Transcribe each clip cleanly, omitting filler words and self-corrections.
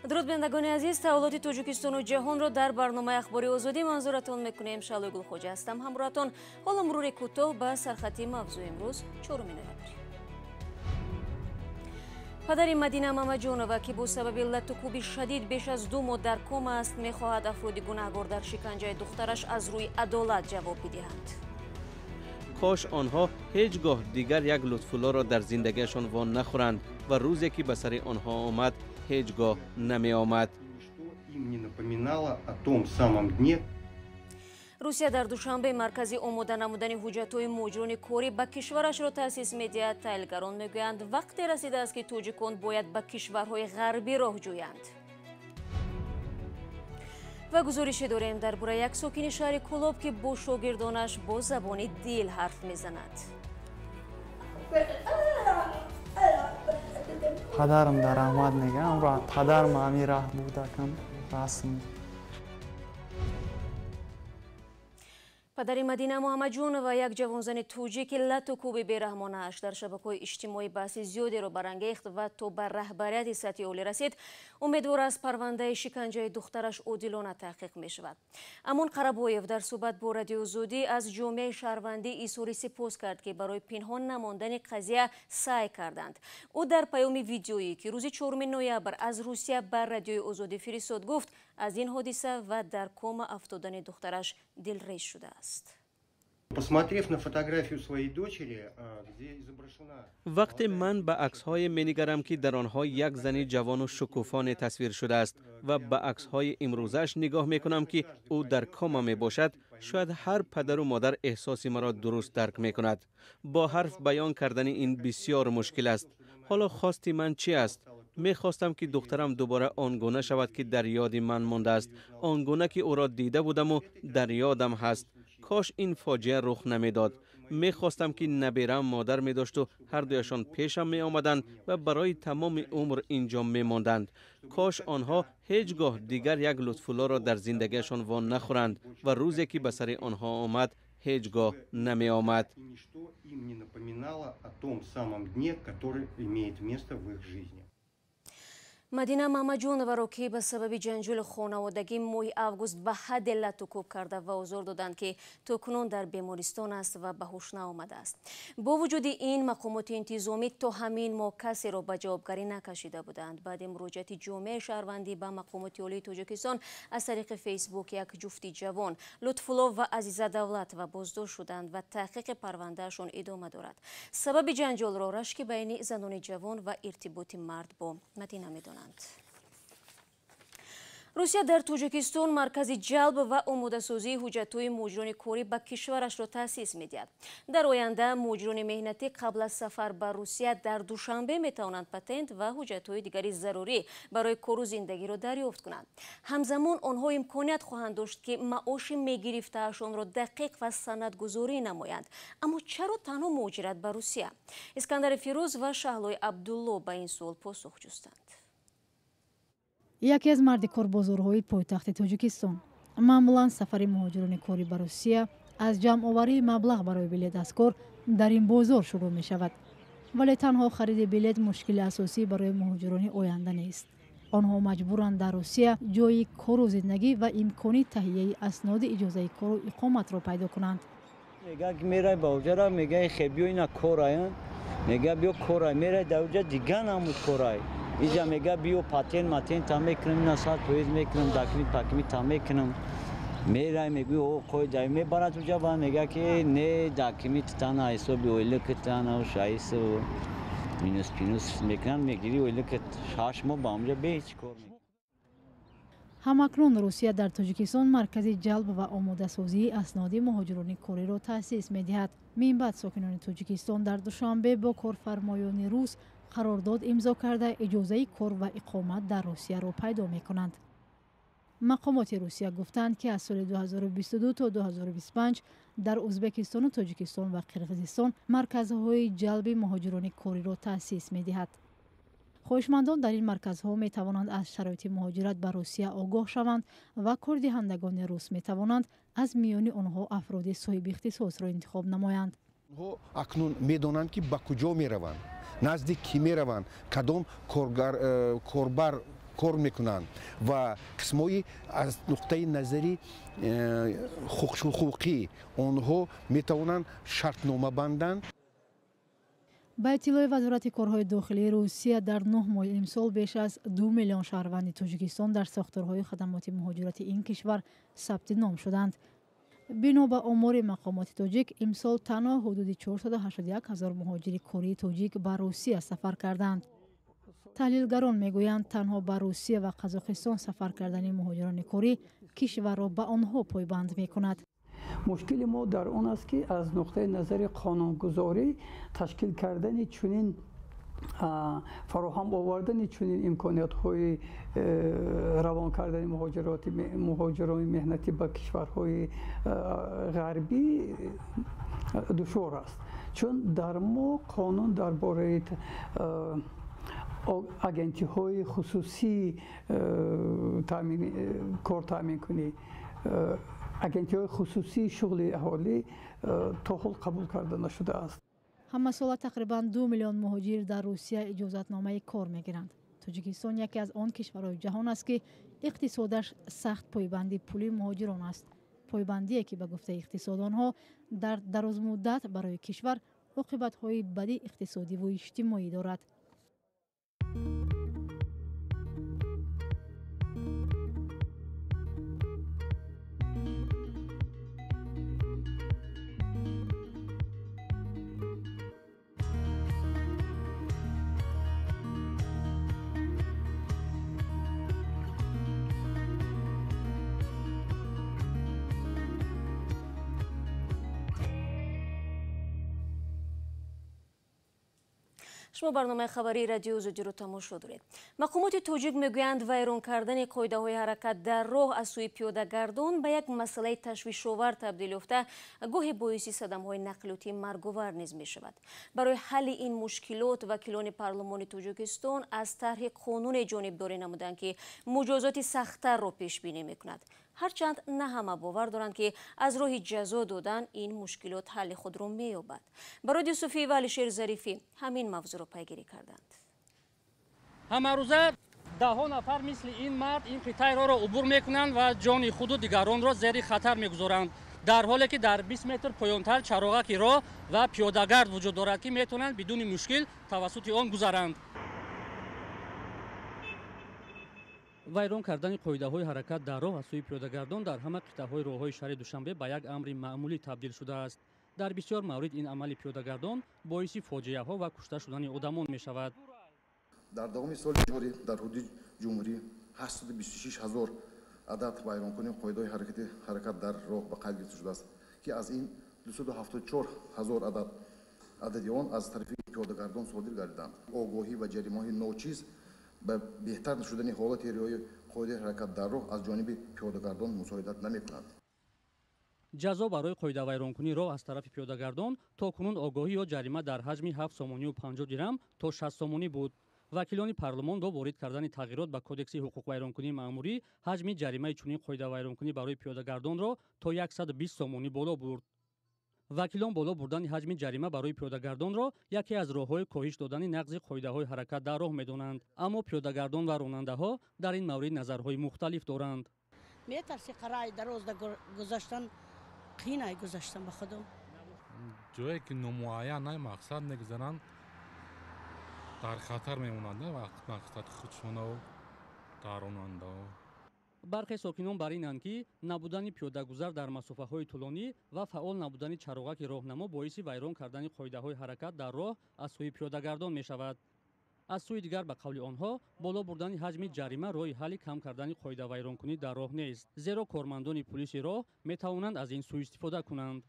درود بینندگان عزیز، تحولات توجیکستان و جهان را در برنامه اخباری آزادی منظورتان میکنیم. شالوی گلخوجه هستم. همراهتان. حالا مرور کوتاه به سرخطی موضوع امروز 4 نوامبر. پدر مدینه مامجونова که با سبب لط و کوب شدید بیش از 2 ماه در کما است میخواهد افراد گناهکار در شکنجه دخترش از روی عدالت جواب بدهند. کاش آنها هیچگاه دیگر یک لطف‌الله را در زندگیشان وان نخورند و روزی که به سر آنها آمد هیچگاه نمی آمد. روسیه در دوشنبه مرکزی آماده نمودن حجت‌های مجرم کاری به کشورش را تأسیس می‌دهد. تحلیلگران میگویند وقتی رسیده است که توجیکان باید به کشورهای غربی راه جویند. و گزارشی داریم درباره یک ساکن شهر کلاب که با شاگردانش با زبان دل حرف میزند. پدرم در احمد میگه امروز پدرم همین راه بوده کم رسم. پدر مدینه محمدجونova یک جوانزن توجیک لط و کوب بیرحمانه‌اش در شبکه‌های اجتماعی بحث زیادی را برانگیخت و تا بر رهبریت سطح عالی رسید. امیدوار است پرونده شکنجه دخترش عادلانه تحقیق می شود. امون قربویف در صحبت با رادیو آزادی از جامعه شهروندی اظهار سپاس کرد که برای پنهان نماندن قضیه سعی کردند. او در پیام ویدیویی که روز 4 نوامبر از روسیه بر رادیو آزادی فرستاد گفت از این حادثه و در کما افتادن دخترش دلریز شده است. وقتی من به عکس‌های می‌نگرم که در آنها یک زن جوان و شکوفانه تصویر شده است و به عکس‌های امروزش نگاه می‌کنم که او در کما می‌باشد، شاید هر پدر و مادر احساس مرا درست درک می‌کند. با حرف بیان کردن این بسیار مشکل است. حالا خواستی من چی است؟ می‌خواستم که دخترم دوباره آنگونه شود که در یاد من مانده است، آنگونه که او را دیده بودم و در یادم هست. کاش این فاجعه رخ نمیداد. میخواستم که نبیرم مادر می داشت و هر دویشان پیشم می آمدند و برای تمام عمر اینجا می ماندند. کاش آنها هیچگاه دیگر یک لطف‌الله را در زندگیشان وان نخورند و روزی که به سر آنها آمد هیچگاه نمی آمد. مدینه محمدجونova را که به سبب جنجال خانوادگی ماه اوگوست به حد لط و کوب کرده و آزار دادند که تاکنون در بیمارستان است و به هوش نآمده است. با وجود این مقامات انتظامی تا همین ما کسی را به جوابگری نکشیده بودند. بعد مراجعت جامعه شهروندی به مقامات عالی تاجیکستان از طریق فیسبوک یک جفت جوان لطف‌الله و عزیزه دولت و بازداشت شدند و تحقیق پروندهشان ادامه دارد. سبب جنجال را رشک بین زنان جوان و ارتباط مرد با مدینه می‌دانند. روسیه در توجیکستان مرکز جلب و آماده سازی حجت‌های مجرم کاری به کشورش را تأسیس می‌دهد. در آینده مجرم مهنتی قبل از سفر به روسیه در دوشنبه می‌توانند پتنت و حجت‌های دیگری ضروری برای کار و زندگی را دریافت کنند. همزمان آنها امکانیت خواهند داشت که معاش می‌گرفته‌شان را دقیق و سندگذاری نمایند. اما چرا تنها مهاجرت به روسیه؟ اسکندر فیروز و شهلای عبدالله به این سوال پاسخ جستند. یکی از مردکاربازارهای پایتخت تاجیکستان معمولا سفر مهاجران کاری به روسیه از جمع‌آوری مبلغ برای بلیط از کار در این بازار شروع می شود. ولی تنها خرید بلیط مشکل اساسی برای مهاجران آینده نیست. آنها مجبورند در روسیه جای کار و زندگی و امکانی تهیه اسناد اجازه کار و اقامت را پیدا کنند. میگه میره به اونجا میگه خیلی اینا کارایان میگه بیا کارای میره در اونجا دیگه نمود کارای اینجا میگه بیو پاتین تا میکنم نسات پویز میکنم داکیمی تا میکنم میره میگه او کوی جای میبرد اونجا با میگه که نه داکیمی تانا ایسو بی اویل کتانا و شایسو مینوس میکنن میگیری اویل کت شاش ما با اونجا به هیچ کار همکنون روسیه در تاجیکستان مرکز جلب و آماده سازی اسناد مهاجران کاری را تأسیس می‌دهد. من بعد ساکنان تاجیکستان در دوشنبه با کارفرمایان روس قرارداد امضا کرده اجازه کار و اقامت در روسیه را پیدا می‌کنند. مقامات روسیه گفتند که از سال 2022 تا 2025 در ازبکستان و تاجیکستان و قرقیزستان مرکزهای جلب مهاجران کاری را تأسیس می‌دهد. خواهشمندان در این مرکزها می توانند از شرایط مهاجرت به روسیه آگاه شوند و کاردهندگان روس می توانند از میان آنها افراد صاحب اختصاص را انتخاب نمایند. اکنون می دانند که به کجا می روند، نزدیک کی می روند، کدام کاربر کار میکنند و قسمایی از نقطه نظری حقوقی آنها میتوانند شرطنامه بندند. با اطلاع وزارت کارهای داخلی روسیه در 9 ماه امسال بیش از 2 میلیون شهروند تاجیکستان در ساختارهای خدمات مهاجرت این کشور ثبت نام شدند. بنا به آمار مقامات تاجیک امسال تنها حدود 481 هزار مهاجر کاری تاجیک به روسیه سفر کردند. تحلیلگران میگویند تنها به روسیه و قزاقستان سفر کردن مهاجران کاری کشور را به آنها پایبند میکند. مشکل ما در آن است که از نقطه نظر قانونگذاری تشکیل کردن چنین فراهم آوردن چنین امکانات های روان کردن مهاجران مهنتی به کشورهای غربی دشوار است، چون در ما قانون درباره اجنسی های خصوصی کار تامین کنی اجنسی های خصوصی شغل اهالی تا حال قبول کرده نشده است. همه سال تقریبا 2 میلیون مهاجر در روسیه اجازتنامه کار میگیرند. تاجیکستان یکی از آن کشورهای جهان است که اقتصادش سخت پایبند پول مهاجران است. پایبندی که به گفته اقتصاددانها در دراز مدت برای کشور عاقبت‌های بدی اقتصادی و اجتماعی دارد. شما برنامه خبری رادیو زودی رو تماشا دارید. مقامات تاجیک میگویند ویران کردن قاعده های حرکت در راه از سوی پیاده‌گردان به یک مسئله تشویش‌آور تبدیل یافته گاهی باعث صدمه‌های نقلیاتی مرگ‌آور نیز می‌شود. برای حل این مشکلات وکیلان پارلمان تاجیکستان از طرح قانون جانبداری نمودند که مجازات سخت‌تر را پیش بینی می‌کند. هرچند نه همه باور دارند که از راه جزا دادن این مشکلات حل خود را می‌یابد. برای صوفی و علیشیر ظریفی همین موضوع را پیگیری کردند. همه روزه ده‌ها نفر مثل این مرد این قطعه را عبور میکنند و جان خود و دیگران را زیر خطر میگذارند، در حالی که در 20 متر پایین‌تر چراغک راه و پیاده‌گرد وجود دارد که میتونند بدون مشکل توسط آن گذرند. ویران کردن قاعده‌های حرکت در راه از سوی پیاده‌گردان در همه قطعه‌های راه‌های شهر دوشنبه به یک امر معمولی تبدیل شده است. در بسیار مورد این عمل پیاده‌گردان باعث فاجعه‌ها و کشته شدن آدمان می‌شود. در دوام سال جاری در حدود جمهوری 826,000 عدد ویرانکنی قاعده حرکت در راه به قید گرفته شده است که از این 274,000 عدد آن از طرف پیاده‌گردان صادر گردیدند. آگاهی و جریمه‌های ناچیز به بهتر شدن حالت رعایت قاعده حرکت در راه از جانب پیاده‌گردان مساعدت نمی‌کند. جزا برای قاعده ویرانکنی راه از طرف پیاده‌گردان تا کنون آگاهی یا جریمه در حجم 7 سومانی و 50 درم تا 60 سومانی بود. وکیلان پارلمان با وارد کردن تغییرات به کدکس حقوق ویرانکنی مأموری حجم جریمه چنین قاعده ویرانکنی برای پیاده‌گردان را تا 120 سومانی بالا برد. وکیلان بالا بردن حجم جریمه برای پیاده‌گردان را یکی از راه‌های کاهش دادن نقض قاعده‌های حرکت در راه می‌دانند، اما پیاده‌گردان و راننده‌ها در این مورد نظرهای مختلف دارند. می‌ترسی قرای دراز گذاشتن قینای گذاشتن به خودم جایی که نامعین مقصد نگذارند در خطر میمونند، نه وقت مقصد خودشون و راننده. برخی ساکنان بر اینند که نبودن پیاده‌گذر در مسافه‌های طولانی و فعال نبودن چراغک راهنما باعث ویران کردن قاعده‌های حرکت در راه از سوی پیاده‌گردان می‌شود. از سوی دیگر به قول آنها بالا بردن حجم جریمه راه حل کم کردن قاعده ویرانکنی در راه نیست، زیرا کارمندان پلیس راه می‌توانند از این سوء استفاده کنند.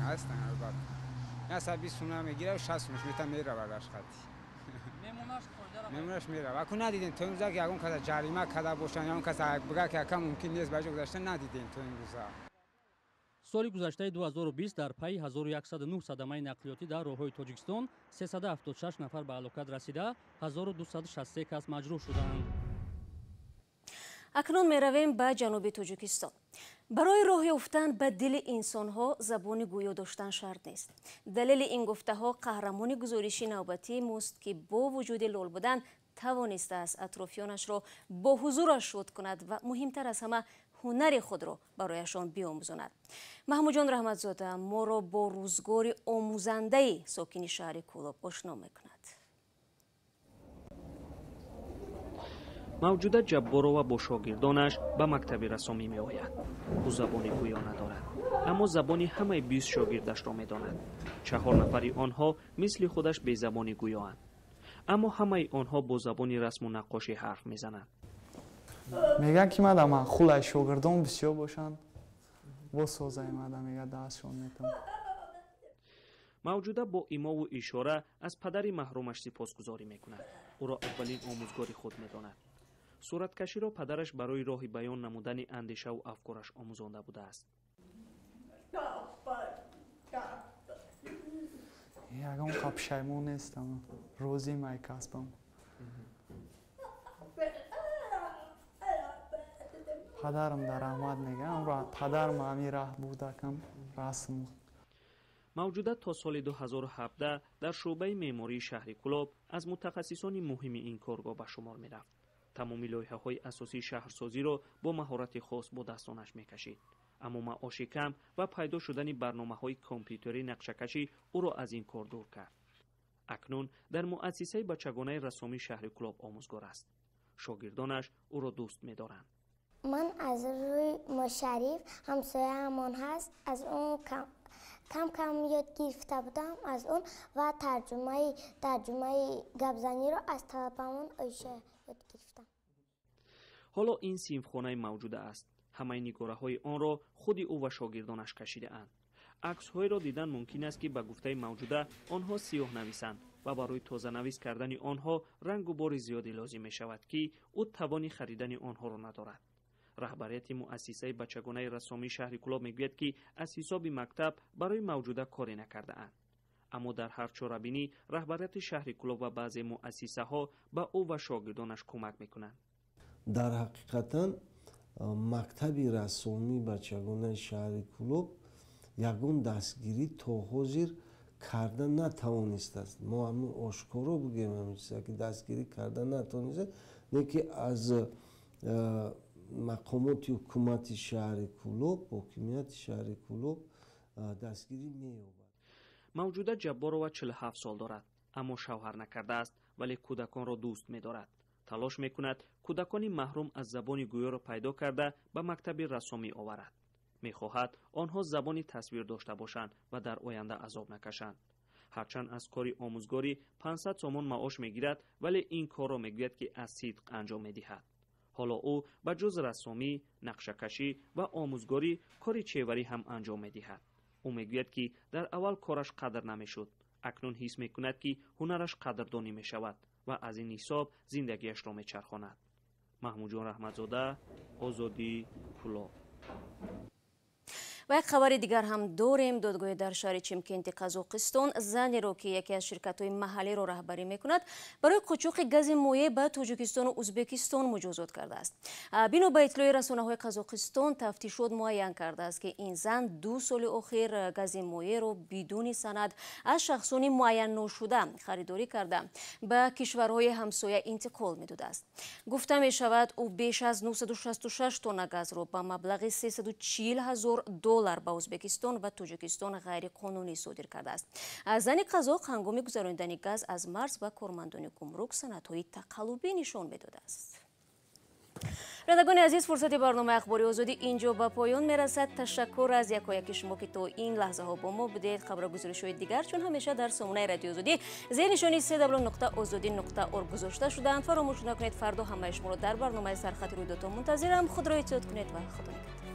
هستن البته مثلا 20 تومن میگیره و 60 میتونه میره براش خطی میمونش میره. اكو ندیدین تو این روزا که اون کس جریمه کده باشن یا اون کس بگه که کم ممکن نیست بجا گذاشتن ندیدین تو این روزا. سال گذشته 2020 در پی 1109 صدمه نقلیاتی در راه‌های تاجیکستان 376 نفر به هلاکت رسیده، 1263 کس مجروح شدند. اکنون میرویم به جنوب تاجیکستان. برای راه یافتن به دل انسان‌ها زبان گویا داشتن شرط نیست. دلیل این گفته‌ها قهرمان گزارشی نوبتی ماست که با وجود لال بودن توانسته است اطرافیانش را با حضورش شاد کند و مهمتر از همه هنر خود را برایشان بیاموزاند. محمود جان رحمتزاده ما را با روزگار آموزنده ساکن شهر کولاب آشنا میکند. موجوده جبارова با شاگردانش به مکتب رسامی می آید. او زبانی گویا ندارد، اما زبانی همه 20 شاگردش را می داند. 4 نفری آنها مثل خودش به زبانی گویااند، اما همه آنها با زبانی رسم و نقاشی حرف می زنند. میگن که من خلای شاگردان بسیار باشند، با سازه میگه دستشان میتم. موجوده با ایما و اشاره از پدر محرومش سپاسگزاری میکند. او را اولین آموزگار خود میداند. صورتکشی را پدرش برای راه بیان نمودن اندیشه و افکارش آموزانده بوده است. یگان پشیمون نیستم، روزی می کسبم. پدرم در احمد میگم، پدرم همی راه بوده کم رسم. موجوده تا سال 2017 در شعبه معماری شهر کولاب از متخصصان مهم این کارگاه به شمار می رفت. تمامی لایحه های اساسی شهرسازی را با مهارت خاص با دستانش می کشید. اما معاش کم و پیدا شدن برنامه های کامپیوتری نقشه‌کشی او را از این کار دور کرد. اکنون در مؤسسه بچگانه رسامی شهر کولاب آموزگار است. شاگردانش او را دوست می دارند. من از روی مشرف همسایه همان هست، از اون کم یاد گرفته بودم از اون و ترجمه گپزنی را از طلبمون آیشه یاد گرفتم. حالا این صنفخانه موجوده است. همه نگاره های آن را خود او و شاگردانش کشیده اند. عکس های را دیدن ممکن است که به گفته موجوده آنها سیاه نویسند و برای تازه نویس کردن آنها رنگ و بار زیادی لازم می شود که او توانی خریدن آنها را ندارد. رهبریت مؤسسه بچگانه رسامی شهر کولاب میگوید که از حساب مکتب برای موجوده کاری نکرده اند. اما در هر چاره‌بینی رهبریت شهر کولاب و بعضی مؤسسه ها به او و شاگردانش کمک میکنند. در حقیقتا مکتب رسامی بچگانه شهر کولاب یگان دستگیری تا حاضر کرده نتوانسته است. ما همین آشکارا بگیم همین چیزا که دستگیری کرده نتوانسته، نه که از مقامات حکومت شهر کولاب، حکومت شهر کولاب دستگیری می‌یابد. موجوده جبارова 47 سال دارد، اما شوهر نکرده است، ولی کودکان را دوست می‌دارد. تلاش می‌کند کودکان محروم از زبان گویا را پیدا کرده به مکتب رسامی آورد. می‌خواهد آنها زبانی تصویر داشته باشند و در آینده عذاب نکشند. هرچند از کاری آموزگاری 500 تومان معاش می‌گیرد، ولی این کار را می‌گوید که از صدق انجام می‌دهد. حالا او به جز رسامی، نقشه‌کشی و آموزگاری کاری چیوری هم انجام می‌دهد. او می‌گوید که در اول کارش قدر نمی‌شد، اکنون حس می‌کند که هنرش قدردانی می‌شود و از این حساب زندگیش را می‌چرخاند. محمود جان رحمتزاده، آزادی، کولاب. و یک خبر دیگر هم داریم. دادگاه در شهر چیمکент قزاقستان زنی را که یکی از شرکت‌های محلی را رهبری می‌کند برای قاچاق گاز مایع به تاجیکستان و ازبکستان مجازات کرده است. بنا به اطلاع رسانه‌های قزاقستان، تفتیشات معین کرده است که این زن 2 سال اخیر گاز مایع را بدون سند از شخصان معین نشده خریداری کرده به کشورهای همسایه انتقال می‌داده است. گفته می‌شود او بیش از 966 تن گاز را به مبلغ 340,000 دلار به ازبکستان و تاجیکستان غیر قانونی صادر کرده است. زن قزاق هنگام گذراندن گاز از مرز به کارمندان گمرک سندهای تقلبی نشان میداده است. بینندگان عزیز، فرصت برنامه اخباری آزادی اینجا به پایان میرسد. تشکر از یکایک شما که تا این لحظه ها با ما بودید. خبر گزارش‌های دیگر چون همیشه در سامانه رادیو آزادی زیر نشانی www.azadi.org گذاشته شدند. فراموش نکنید فردا همه شما را در برنامه سرخط رویدادها منتظرم. خود را احتیاط کنید و خدا نگهدار.